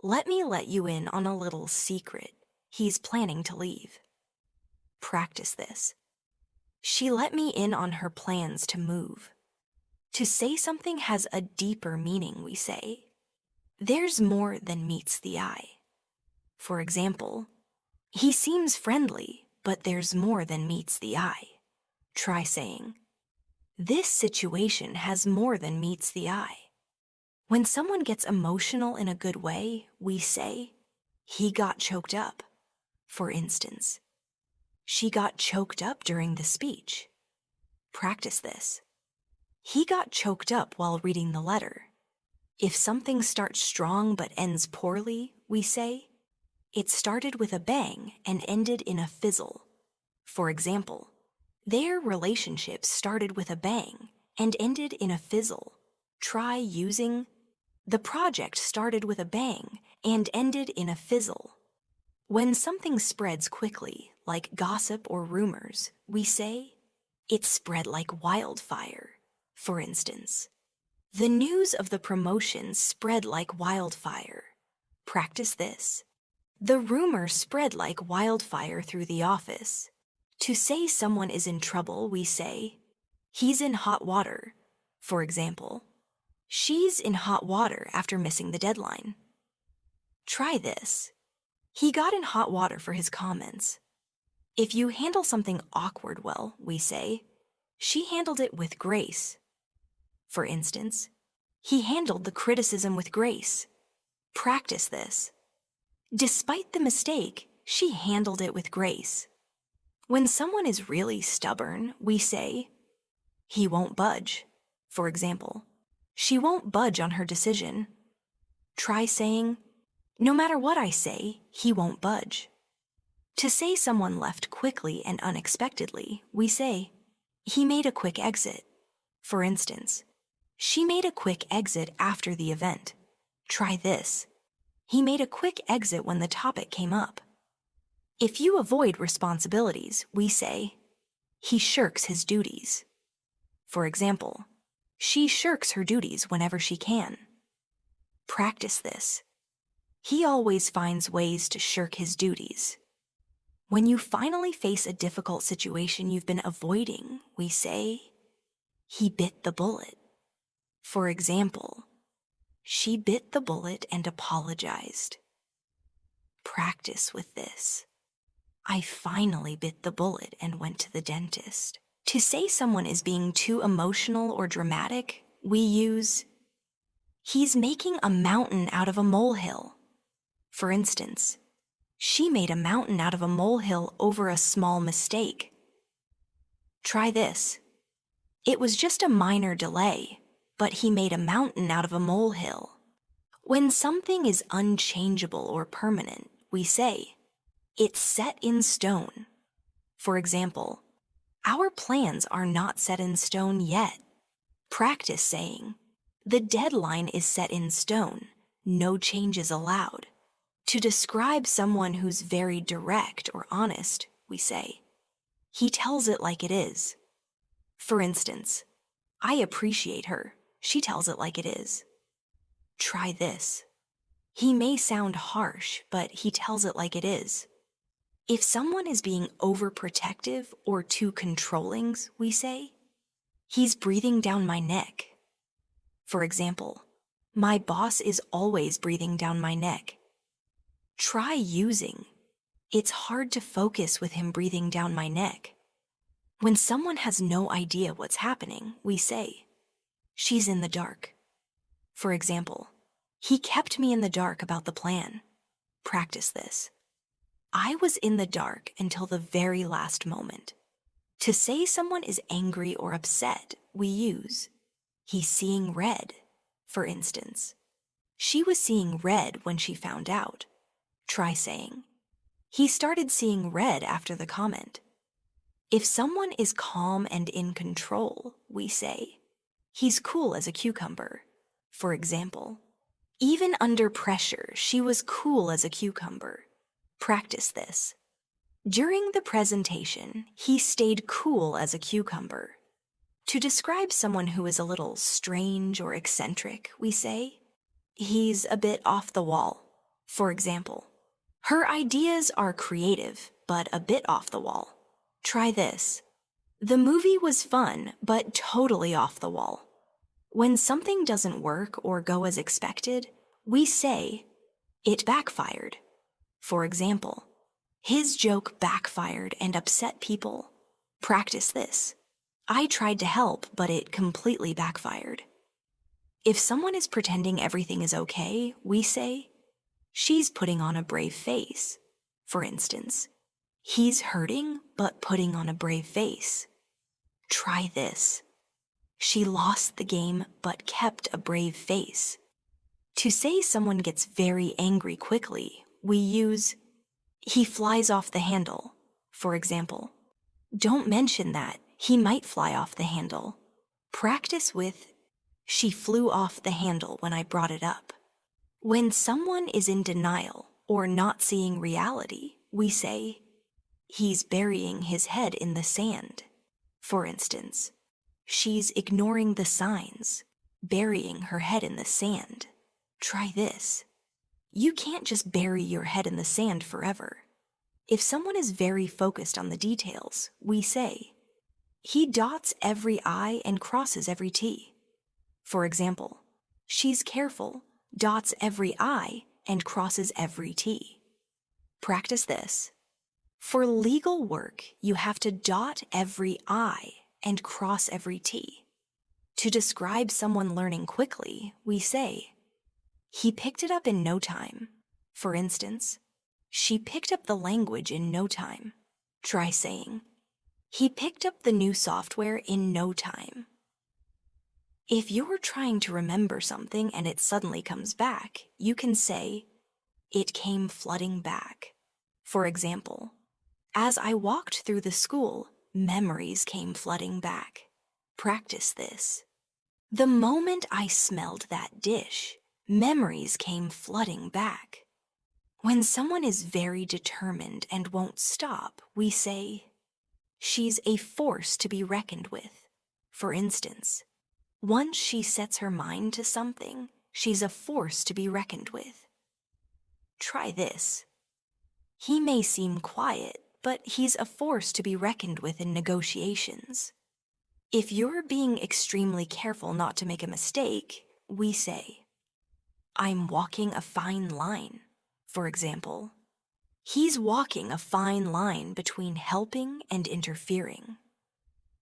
let me let you in on a little secret. He's planning to leave. Practice this. She let me in on her plans to move. To say something has a deeper meaning, we say, there's more than meets the eye. For example, he seems friendly, but there's more than meets the eye. Try saying, this situation has more than meets the eye. When someone gets emotional in a good way, we say, he got choked up. For instance, she got choked up during the speech. Practice this. He got choked up while reading the letter. If something starts strong but ends poorly, we say, it started with a bang and ended in a fizzle. For example, Their relationship started with a bang and ended in a fizzle. Try using the project started with a bang and ended in a fizzle. When something spreads quickly, like gossip or rumors, we say, it spread like wildfire. For instance, the news of the promotion spread like wildfire. Practice this. The rumor spread like wildfire through the office. To say someone is in trouble, we say, he's in hot water. For example, she's in hot water after missing the deadline. Try this. He got in hot water for his comments. If you handle something awkward well, we say, she handled it with grace. For instance, he handled the criticism with grace. Practice this. Despite the mistake, she handled it with grace. When someone is really stubborn, we say, he won't budge. For example, she won't budge on her decision. Try saying, no matter what I say, he won't budge. To say someone left quickly and unexpectedly, we say, he made a quick exit. For instance, she made a quick exit after the event. Try this. He made a quick exit when the topic came up. If you avoid responsibilities, we say, he shirks his duties. For example, she shirks her duties whenever she can. Practice this. He always finds ways to shirk his duties. When you finally face a difficult situation you've been avoiding, we say, he bit the bullet. For example, she bit the bullet and apologized. Practice with this. I finally bit the bullet and went to the dentist. To say someone is being too emotional or dramatic, we use, he's making a mountain out of a molehill. For instance, she made a mountain out of a molehill over a small mistake. Try this. It was just a minor delay, but he made a mountain out of a molehill. When something is unchangeable or permanent, we say, it's set in stone. For example, our plans are not set in stone yet. Practice saying, the deadline is set in stone, no changes allowed. To describe someone who's very direct or honest, we say, he tells it like it is. For instance, I appreciate her. She tells it like it is. Try this. He may sound harsh, but he tells it like it is. If someone is being overprotective or too controlling, we say, he's breathing down my neck. For example, my boss is always breathing down my neck. Try using, it's hard to focus with him breathing down my neck. When someone has no idea what's happening, we say, she's in the dark. For example, he kept me in the dark about the plan. Practice this. I was in the dark until the very last moment. To say someone is angry or upset, we use, he's seeing red. For instance, she was seeing red when she found out. Try saying, he started seeing red after the comment. If someone is calm and in control, we say, he's cool as a cucumber. For example, even under pressure, she was cool as a cucumber. Practice this. During the presentation, he stayed cool as a cucumber. To describe someone who is a little strange or eccentric, we say, he's a bit off the wall. For example, her ideas are creative, but a bit off the wall. Try this. The movie was fun, but totally off the wall. When something doesn't work or go as expected, we say, it backfired. For example, his joke backfired and upset people. Practice this. I tried to help, but it completely backfired. If someone is pretending everything is okay, we say, she's putting on a brave face. For instance, he's hurting, but putting on a brave face. Try this. She lost the game, but kept a brave face. To say someone gets very angry quickly, we use, he flies off the handle. For example, Don't mention that. He might fly off the handle. Practice with, she flew off the handle when I brought it up. When someone is in denial or not seeing reality, we say, he's burying his head in the sand. For instance, she's ignoring the signs, burying her head in the sand. Try this. You can't just bury your head in the sand forever. If someone is very focused on the details, we say, he dots every I and crosses every T. For example, she's careful, dots every I and crosses every T. Practice this. For legal work, you have to dot every I and cross every T. To describe someone learning quickly, we say, he picked it up in no time. For instance, she picked up the language in no time. Try saying, he picked up the new software in no time. If you're trying to remember something and it suddenly comes back, you can say, it came flooding back. For example, as I walked through the school, memories came flooding back. Practice this. The moment I smelled that dish, memories came flooding back. When someone is very determined and won't stop, we say, she's a force to be reckoned with. For instance, once she sets her mind to something, she's a force to be reckoned with. Try this. He may seem quiet, but he's a force to be reckoned with in negotiations. If you're being extremely careful not to make a mistake, we say, I'm walking a fine line. For example, he's walking a fine line between helping and interfering.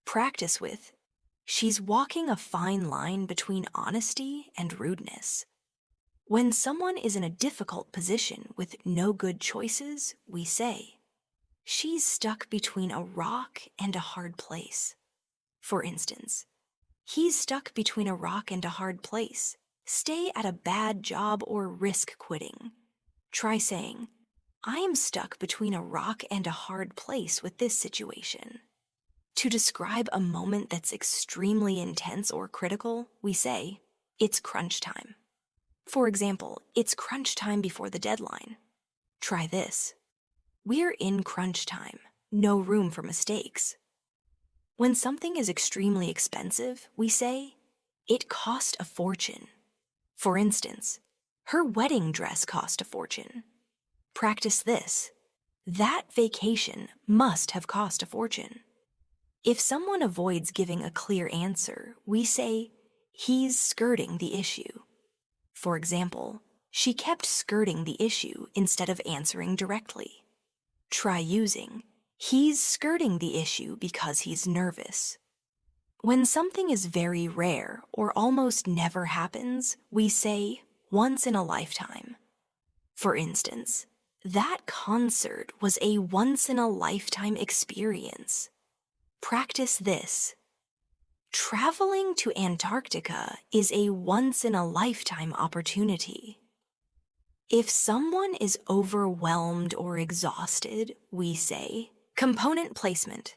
Practice with, she's walking a fine line between honesty and rudeness. When someone is in a difficult position with no good choices, we say, she's stuck between a rock and a hard place. For instance, he's stuck between a rock and a hard place. Stay at a bad job or risk quitting. Try saying, I am stuck between a rock and a hard place with this situation. To describe a moment that's extremely intense or critical, we say, it's crunch time. For example, it's crunch time before the deadline. Try this. We're in crunch time. No room for mistakes. When something is extremely expensive, we say, it cost a fortune. For instance, her wedding dress cost a fortune. Practice this. That vacation must have cost a fortune. If someone avoids giving a clear answer, we say, he's skirting the issue. For example, she kept skirting the issue instead of answering directly. Try using, he's skirting the issue because he's nervous. When something is very rare or almost never happens, we say, once in a lifetime. For instance, that concert was a once-in-a-lifetime experience. Practice this. Traveling to Antarctica is a once-in-a-lifetime opportunity. If someone is overwhelmed or exhausted, we say, component placement.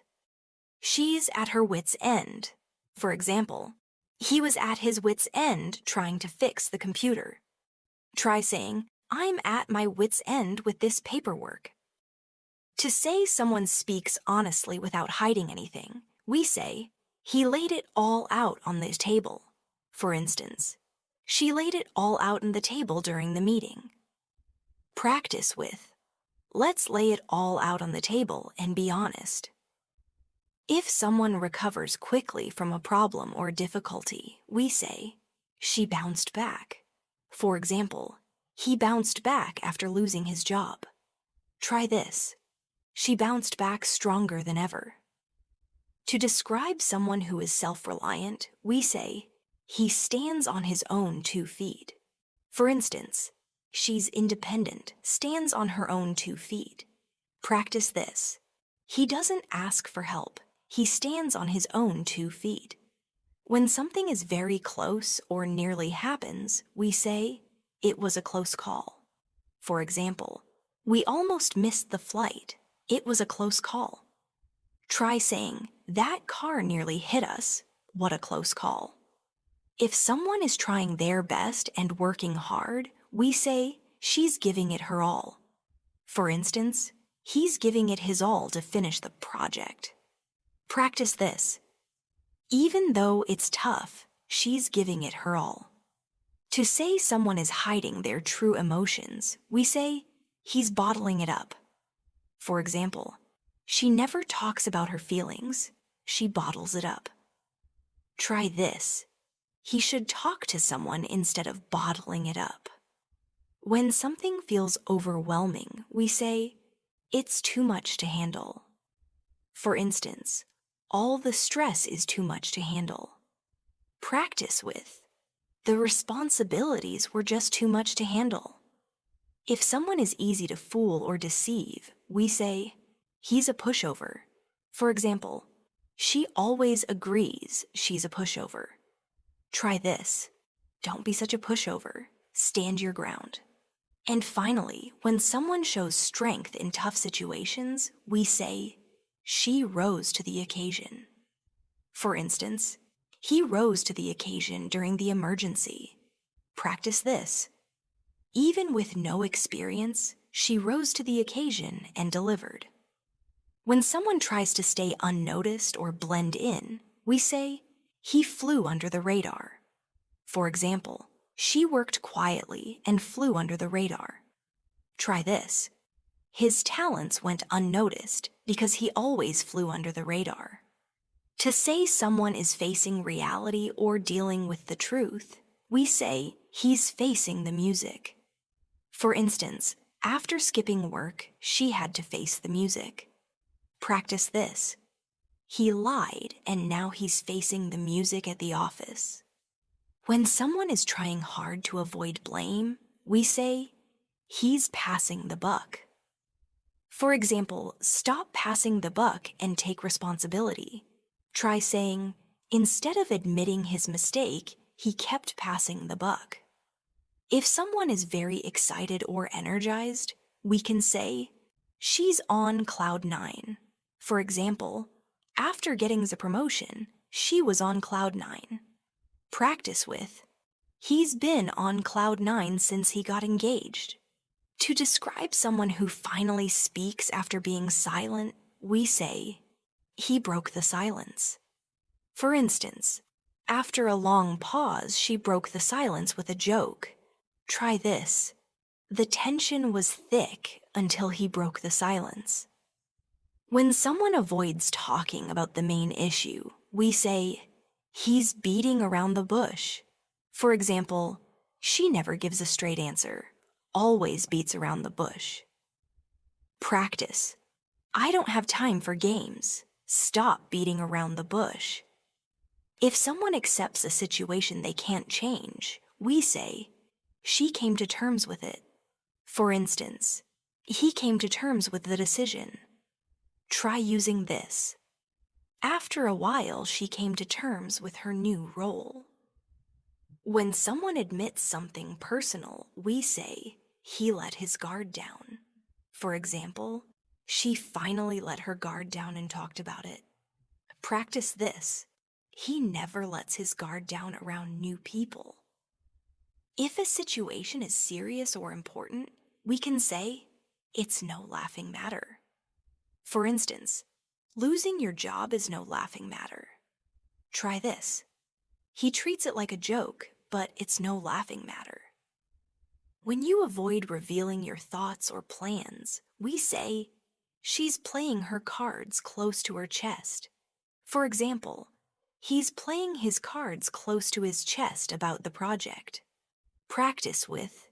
She's at her wit's end. For example, he was at his wit's end trying to fix the computer. Try saying, I'm at my wit's end with this paperwork. To say someone speaks honestly without hiding anything, we say, he laid it all out on the table. For instance, she laid it all out on the table during the meeting. Practice with, let's lay it all out on the table and be honest. If someone recovers quickly from a problem or difficulty, we say, she bounced back. For example, he bounced back after losing his job. Try this. She bounced back stronger than ever. To describe someone who is self-reliant, we say, he stands on his own 2 feet. For instance, she's independent, stands on her own 2 feet. Practice this. He doesn't ask for help. He stands on his own 2 feet. When something is very close or nearly happens, we say, it was a close call. For example, we almost missed the flight. It was a close call. Try saying, "That car nearly hit us. What a close call." If someone is trying their best and working hard, we say, "She's giving it her all." For instance, "He's giving it his all to finish the project." Practice this. Even though it's tough, she's giving it her all. To say someone is hiding their true emotions, we say, "He's bottling it up." For example, "She never talks about her feelings. She bottles it up." Try this. He should talk to someone instead of bottling it up. When something feels overwhelming, we say, "It's too much to handle." For instance, "All the stress is too much to handle." Practice with, "The responsibilities were just too much to handle." If someone is easy to fool or deceive, we say, "He's a pushover." For example, "She always agrees she's a pushover." Try this. Don't be such a pushover. Stand your ground. And finally, when someone shows strength in tough situations, we say, "She rose to the occasion." For instance, "He rose to the occasion during the emergency." Practice this. Even with no experience, she rose to the occasion and delivered. When someone tries to stay unnoticed or blend in, we say, "He flew under the radar." For example, "She worked quietly and flew under the radar." Try this. His talents went unnoticed because he always flew under the radar. To say someone is facing reality or dealing with the truth, we say, "He's facing the music." For instance, after skipping work, she had to face the music. Practice this. He lied and now he's facing the music at the office. When someone is trying hard to avoid blame, we say, "He's passing the buck." For example, stop passing the buck and take responsibility. Try saying, "Instead of admitting his mistake, he kept passing the buck." If someone is very excited or energized, we can say, "She's on cloud 9." For example, after getting the promotion, she was on cloud 9. Practice with, "He's been on cloud 9 since he got engaged." To describe someone who finally speaks after being silent, we say, "He broke the silence." For instance, after a long pause, she broke the silence with a joke. Try this. The tension was thick until he broke the silence. When someone avoids talking about the main issue, we say, "He's beating around the bush." For example, "She never gives a straight answer, always beats around the bush." Practice. "I don't have time for games. Stop beating around the bush." If someone accepts a situation they can't change, we say, "She came to terms with it." For instance, "He came to terms with the decision." Try using this. After a while, she came to terms with her new role. When someone admits something personal, we say, "He let his guard down." For example, "She finally let her guard down and talked about it." Practice this. He never lets his guard down around new people. If a situation is serious or important, we can say, "It's no laughing matter." For instance, losing your job is no laughing matter. Try this. He treats it like a joke, but it's no laughing matter. When you avoid revealing your thoughts or plans, we say, "She's playing her cards close to her chest." For example, "He's playing his cards close to his chest about the project." Practice with,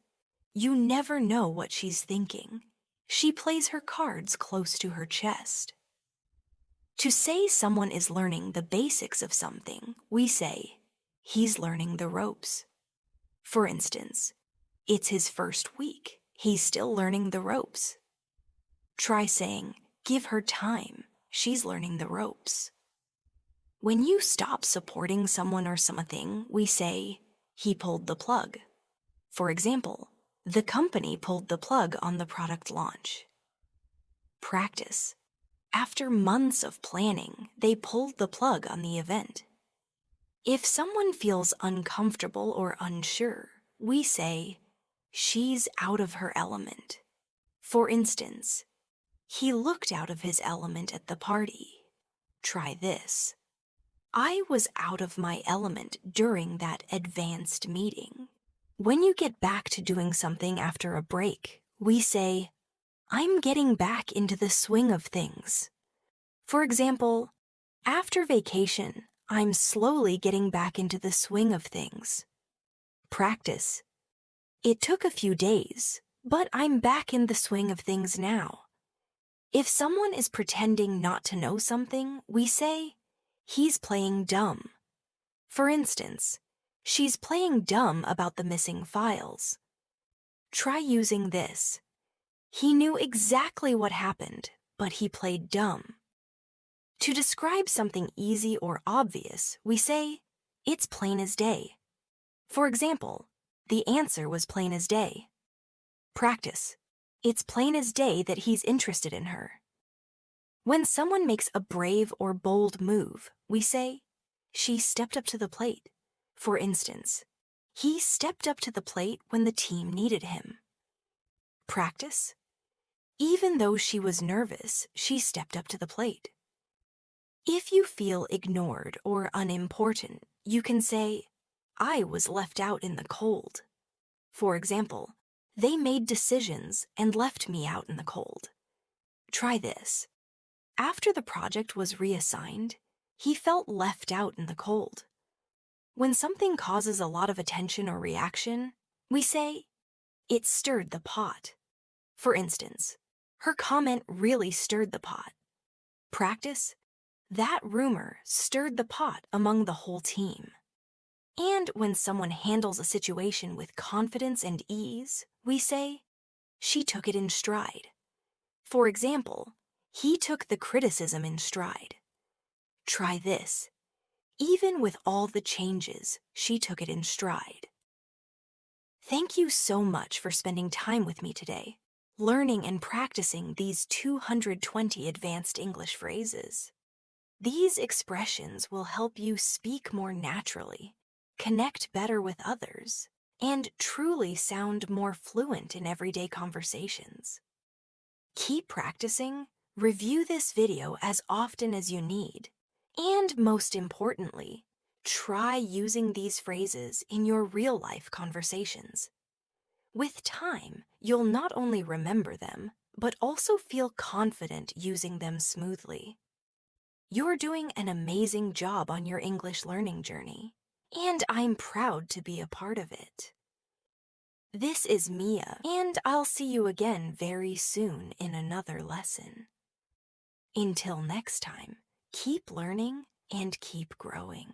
"You never know what she's thinking. She plays her cards close to her chest." To say someone is learning the basics of something, we say, "He's learning the ropes." For instance, it's his first week. He's still learning the ropes. Try saying, "Give her time. She's learning the ropes." When you stop supporting someone or something, we say, "He pulled the plug." For example, the company pulled the plug on the product launch. Practice. After months of planning, they pulled the plug on the event. If someone feels uncomfortable or unsure, we say, she's out of her element. For instance, he looked out of his element at the party. Try this. I was out of my element during that advanced meeting. When you get back to doing something after a break, we say, I'm getting back into the swing of things. For example, after vacation, I'm slowly getting back into the swing of things. Practice. It took a few days, but I'm back in the swing of things now. If someone is pretending not to know something, we say, he's playing dumb. For instance, she's playing dumb about the missing files. Try using this. He knew exactly what happened, but he played dumb. To describe something easy or obvious, we say, it's plain as day. For example, the answer was plain as day. Practice. It's plain as day that he's interested in her. When someone makes a brave or bold move, we say, she stepped up to the plate. For instance, he stepped up to the plate when the team needed him. Practice. Even though she was nervous, she stepped up to the plate. If you feel ignored or unimportant, you can say, I was left out in the cold. For example, they made decisions and left me out in the cold. Try this. After the project was reassigned, he felt left out in the cold. When something causes a lot of attention or reaction, we say, it stirred the pot. For instance, her comment really stirred the pot. Practice. That rumor stirred the pot among the whole team. And when someone handles a situation with confidence and ease, we say, she took it in stride. For example, he took the criticism in stride. Try this. Even with all the changes, she took it in stride. Thank you so much for spending time with me today, learning and practicing these 220 advanced English phrases. These expressions will help you speak more naturally, connect better with others, and truly sound more fluent in everyday conversations. Keep practicing, review this video as often as you need, and most importantly, try using these phrases in your real-life conversations. With time, you'll not only remember them, but also feel confident using them smoothly. You're doing an amazing job on your English learning journey, and I'm proud to be a part of it. This is Mia, and I'll see you again very soon in another lesson. Until next time, keep learning and keep growing.